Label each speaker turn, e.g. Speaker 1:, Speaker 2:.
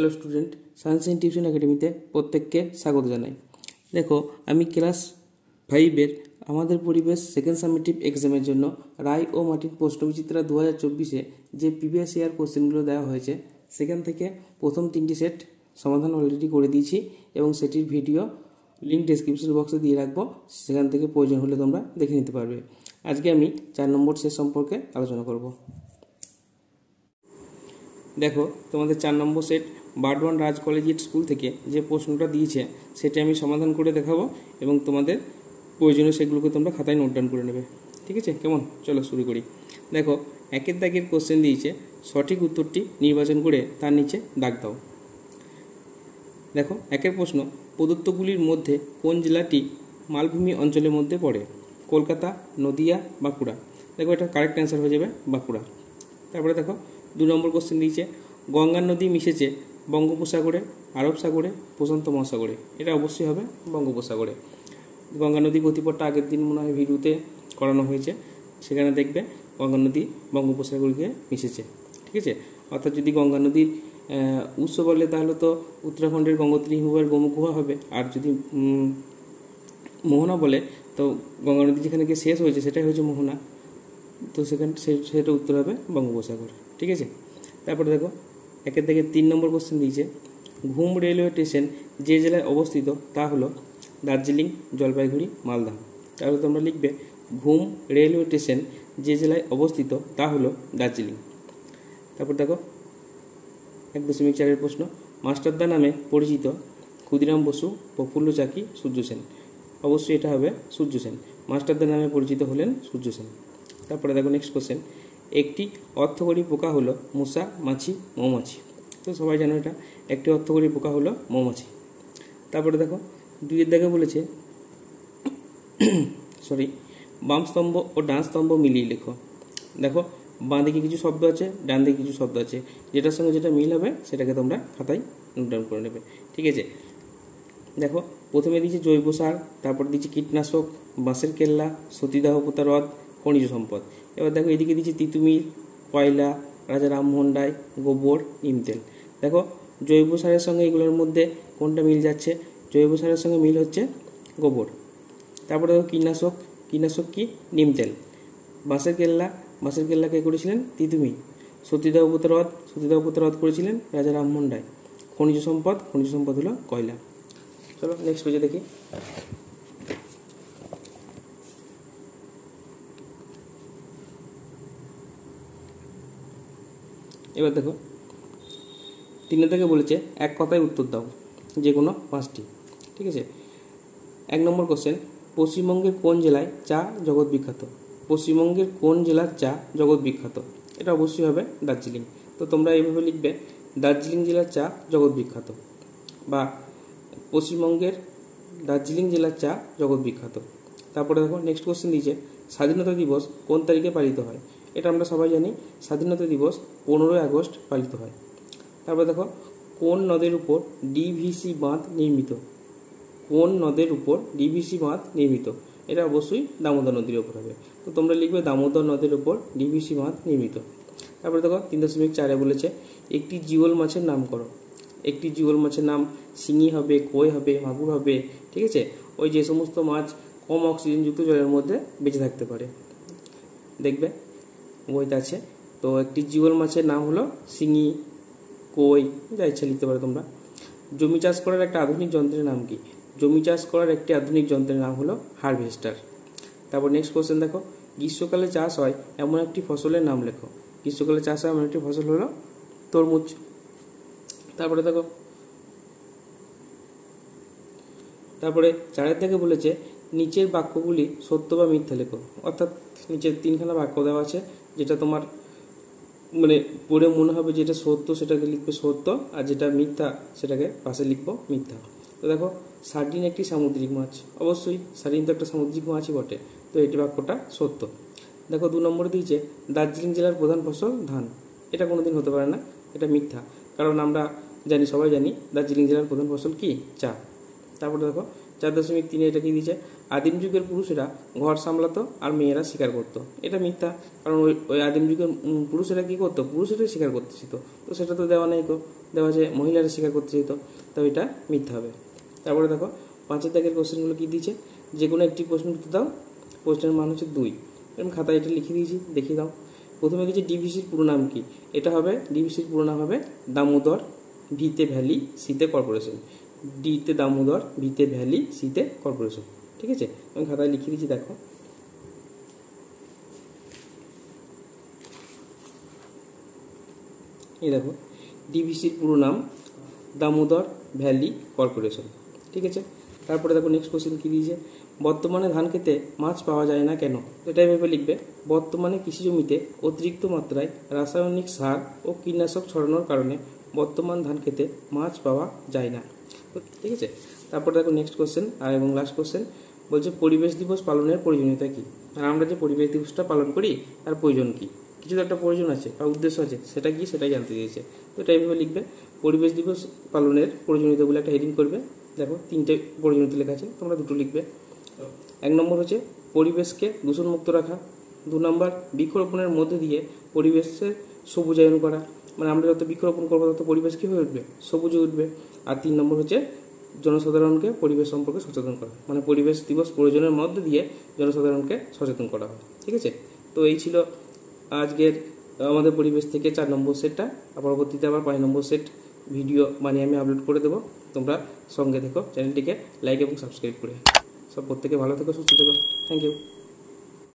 Speaker 1: Hello student, science tuition একাডেমিতে প্রত্যেককে স্বাগত জানাই। দেখো, আমি ক্লাস 5-এর আমাদের পরিবেশ সেকেন্ড সামেটিভ এক্সামের জন্য রায় ও মার্টিন প্রশ্নবিচিত্রা 2024-এ যে প্রিভিয়াস ইয়ার কোশ্চেনগুলো দেওয়া হয়েছে সেখান থেকে প্রথম 3টি সেট সমাধান অলরেডি করে দিয়েছি এবং সেটির ভিডিও লিঙ্ক ডেসক্রিপশন বক্সে দিয়ে রাখবো, সেখান থেকে প্রয়োজন হলে তোমরা দেখে নিতে পারবে। আজকে আমি 4 নম্বর সেট সম্পর্কে আলোচনা করব। দেখো, তোমাদের 4 নম্বর সেট বার্ডওয়ান রাজ কলেজিয়েট স্কুল থেকে যে প্রশ্নটা দিয়েছে সেটা আমি সমাধান করে দেখাবো এবং তোমাদের প্রয়োজনীয় সেগুলোকে তোমরা খাতায় নোট ডাউন করে নেবে। ঠিক আছে, কেমন? চলো শুরু করি। দেখো, একের দাগের কোশ্চেন দিয়েছে, সঠিক উত্তরটি নির্বাচন করে তার নিচে দাগ দাও। দেখো, একের প্রশ্ন, প্রদত্তগুলির মধ্যে কোন জেলাটি মালভূমি অঞ্চলের মধ্যে পড়ে? কলকাতা, নদিয়া, বাঁকুড়া। দেখো, এটা কারেক্ট অ্যান্সার হয়ে যাবে বাঁকুড়া। তারপরে দেখো 2 নম্বর কোশ্চেন দিয়েছে, গঙ্গা নদী মিশেছে বঙ্গোপসাগরে, আরব সাগরে, প্রশান্ত মহাসাগরে। এটা অবশ্যই হবে বঙ্গোপসাগরে। গঙ্গা নদী গতিপথটা আগের দিন মনে হয় ভিডিওতে করানো হয়েছে, সেখানে দেখবে গঙ্গা নদী বঙ্গোপসাগরকে মিশেছে। ঠিক আছে, অর্থাৎ যদি গঙ্গা নদীর উৎস বলে তাহলে তো উত্তরাখণ্ডের গঙ্গোত্রী হিমবাহের গোমুখ হবে, আর যদি মোহনা বলে তো গঙ্গা নদী যেখানে গিয়ে শেষ হয়েছে সেটাই হচ্ছে মোহনা, তো সেটা উত্তর হবে বঙ্গোপসাগর। ঠিক আছে, তারপরে দেখো একের থেকে 3 নম্বর কোশ্চেন দিয়েছে, ঘুম রেলওয়ে স্টেশন যে জেলায় অবস্থিত তা হলো দার্জিলিং, জলপাইগুড়ি, মালদা। তাহলে তোমরা লিখবে ঘুম রেলওয়ে স্টেশন যে জেলায় অবস্থিত তা হলো দার্জিলিং। তারপর দেখো 1.4 প্রশ্ন, মাস্টারদা নামে পরিচিত ক্ষুদিরাম বসু, প্রফুল্ল চাকি, সূর্য সেন। অবশ্যই এটা হবে সূর্য সেন। মাস্টারদা নামে পরিচিত হলেন সূর্য সেন। তারপরে দেখো নেক্সট কোশ্চেন, একটি অর্থকরী পোকা হলো মশা, মাছি, মৌমাছি। তো সবাই জানো এটা, একটি অর্থকরী পোকা হলো মৌমাছি। তারপরে দেখো 2 দাগে বলেছে বাম স্তম্ভ ও ডান স্তম্ভ মিলিয়ে লেখো। দেখো, বাঁ দিকে কিছু শব্দ আছে, ডান দিকে কিছু শব্দ আছে, যেটার সঙ্গে যেটা মিল হবে সেটাকে তোমরা খাতায় নোট ডাউন করে নেবে। ঠিক আছে, দেখো প্রথমে দিয়েছে জৈব সার, তারপর দিয়েছে কীটনাশক, বাঁশের কেল্লা, সতীদাহ প্রতারদ, খনিজ সম্পদ। এবার দেখো এদিকে দিয়েছে তিতুমির, কয়লা, রাজা রামমোহন রায়, গোবর, নিমতেল। দেখো জৈব সারের সঙ্গে এগুলোর মধ্যে কোনটা মিল যাচ্ছে? জৈব সারের সঙ্গে মিল হচ্ছে গোবর। তারপরে দেখো কীটনাশক, কীটনাশক কি? নিমতেল। বাঁশের কেল্লা কে করেছিলেন? তিতুমির। সতীদাহ প্রতারদ করেছিলেন রাজা রামমোহন রায়। খনিজ সম্পদ হলো কয়লা। চলো নেক্সট পেজে দেখি। এবার দেখো 3 থেকে বলেছে এক কথায় উত্তর দাও, যে কোনো 5টি। ঠিক আছে, 1 নম্বর কোশ্চেন, পশ্চিমবঙ্গের কোন জেলায় চা জগৎ বিখ্যাত? পশ্চিমবঙ্গের কোন জেলার চা জগৎ বিখ্যাত? এটা অবশ্যই হবে দার্জিলিং। তো তোমরা এইভাবে লিখবে, দার্জিলিং জেলার চা জগৎ বিখ্যাত, বা পশ্চিমবঙ্গের দার্জিলিং জেলার চা জগৎ বিখ্যাত। তারপরে দেখো নেক্সট কোশ্চেন দিয়েছে, স্বাধীনতা দিবস কোন তারিখে পালিত হয়? এটা আমরা সবাই জানি, স্বাধীনতা দিবস 15 আগস্ট পালিত হয়। তারপরে দেখো কোন নদের উপর ডিভিসি বাঁধ নির্মিত? কোন নদের উপর ডিভিসি বাঁধ নির্মিত? এটা অবশ্যই দামোদর নদীর উপর হবে। তো তোমরা লিখবে দামোদর নদের উপর ডিভিসি বাঁধ নির্মিত। তারপরে দেখো 3.4 বলেছে, একটি জিওল মাছের নাম করো। একটি জিওল মাছের নাম শিঙি হবে, কই হবে, মাগুর হবে। ঠিক আছে, ওই যে সমস্ত মাছ কম অক্সিজেনযুক্ত জলের মধ্যে বেঁচে থাকতে পারে, দেখবে বইতে আছে। তো একটি জিওল মাছের নাম হলো শিঙি, কই, যা ইচ্ছা লিখতে পারো তোমরা। জমি চাষ করার একটা আধুনিক যন্ত্রের নাম কি? জমি চাষ করার একটি আধুনিক যন্ত্রের নাম হলো হারভেস্টার। তারপর নেক্সট কোশ্চেন দেখো, গ্রীষ্মকালে চাষ হয় এমন একটি ফসলের নাম লেখো। গ্রীষ্মকালে চাষ হয় এমন একটি ফসল হলো তরমুজ। তারপরে দেখো 4 থেকে বলেছে নিচের বাক্যগুলি সত্য বা মিথ্যা লেখো। অর্থাৎ নিচের 3খানা বাক্য দেওয়া আছে, যেটা তোমার মানে পড়ে মনে হবে যেটা সত্য সেটাকে লিখবে সত্য, আর যেটা মিথ্যা সেটাকে পাশে লিখবো মিথ্যা। তো দেখো সার্ডিন একটি সামুদ্রিক মাছ, অবশ্যই সার্ডিন তো একটা সামুদ্রিক মাছই বটে, তো এটি বাক্যটা সত্য। দেখো 2 নম্বরে দিয়েছে দার্জিলিং জেলার প্রধান ফসল ধান। এটা কোনোদিন হতে পারে না, এটা মিথ্যা, কারণ আমরা জানি, সবাই জানি দার্জিলিং জেলার প্রধান ফসল কি? চা। তারপরে দেখো 4.3 এটা কি দিয়েছে, আদিম যুগের পুরুষেরা ঘর সামলাতো আর মেয়েরা শিকার করতো। এটা মিথ্যা, কারণ ওই আদিম যুগের পুরুষেরা কি করতো, পুরুষেরাই শিকার করতে শিখতো, তো সেটা তো দেওয়া নেই, দেওয়া আছে মহিলারা শিকার করতে শিখতো, তো এটা মিথ্যা হবে। তারপরে দেখো 5 দাগের কোশ্চেনগুলো কি দিয়েছে, যে কোনো একটি প্রশ্ন উত্তর দাও, প্রশ্নের মান হচ্ছে 2। এরকম খাতায় এটা লিখে দিয়েছি, দেখিয়ে দাও। প্রথমে কিছু ডিভিসির পুরো নাম কি, এটা হবে ডিভিসির পুরো নাম হবে দামোদর, ভিতে ভ্যালি, সিতে কর্পোরেশন। ডিতে দামোদর, ভিতে ভ্যালি, সিতে কর্পোরেশন। ঠিক আছে, আমি খাতায় লিখে দিয়েছি, দেখো। এই দেখো, ডিভিসির পুরো নাম দামোদর ভ্যালি কর্পোরেশন। ঠিক আছে, তারপরে দেখো নেক্সট কোশ্চেন কি দিয়েছে, বর্তমানে ধান খেতে মাছ পাওয়া যায় না কেন। এটাই ভেবে লিখবে, বর্তমানে কৃষি জমিতে অতিরিক্ত মাত্রায় রাসায়নিক সার ও কীটনাশক ছড়ানোর কারণে বর্তমান ধান খেতে মাছ পাওয়া যায় না। ঠিক আছে, তারপর দেখো নেক্সট কোশ্চেন আর এবং লাস্ট কোশ্চেন বলছে পরিবেশ দিবস পালনের প্রয়োজনীয়তা কী। আর আমরা যে পরিবেশ দিবসটা পালন করি তার প্রয়োজন কী, কিছু তো একটা প্রয়োজন আছে বা উদ্দেশ্য আছে, সেটা কি সেটাই জানতে চেয়েছে। তো এটা এইভাবে লিখবে, পরিবেশ দিবস পালনের প্রয়োজনীয়তা বলে একটা হেডিং করবে। দেখো 3টে প্রয়োজনীয়তা লেখা আছে, তোমরা 2টো লিখবে। 1 নম্বর হচ্ছে পরিবেশকে দূষণমুক্ত রাখা, 2 নম্বর বৃক্ষরোপণের মধ্যে দিয়ে পরিবেশের সবুজায়ন করা, মানে আমরা যত বৃক্ষরোপণ করবো তত পরিবেশ কী হয়ে উঠবে, সবুজে উঠবে। আর 3 নম্বর হচ্ছে জনসাধারণকে পরিবেশ সম্পর্কে সচেতন করা, মানে পরিবেশ দিবস প্রয়োজনের মধ্যে দিয়ে জনসাধারণকে সচেতন করা হয়। ঠিক আছে, তো এই ছিল আজকের আমাদের পরিবেশ থেকে 4 নম্বর সেটটা। পরবর্তীতে আবার 5 নম্বর সেট ভিডিও বানিয়ে আমি আপলোড করে দেবো, তোমরা সঙ্গে থেকো, চ্যানেলটিকে লাইক এবং সাবস্ক্রাইব করে। সব প্রত্যেকে ভালো থেকো, সুস্থ থেকো, থ্যাংক ইউ।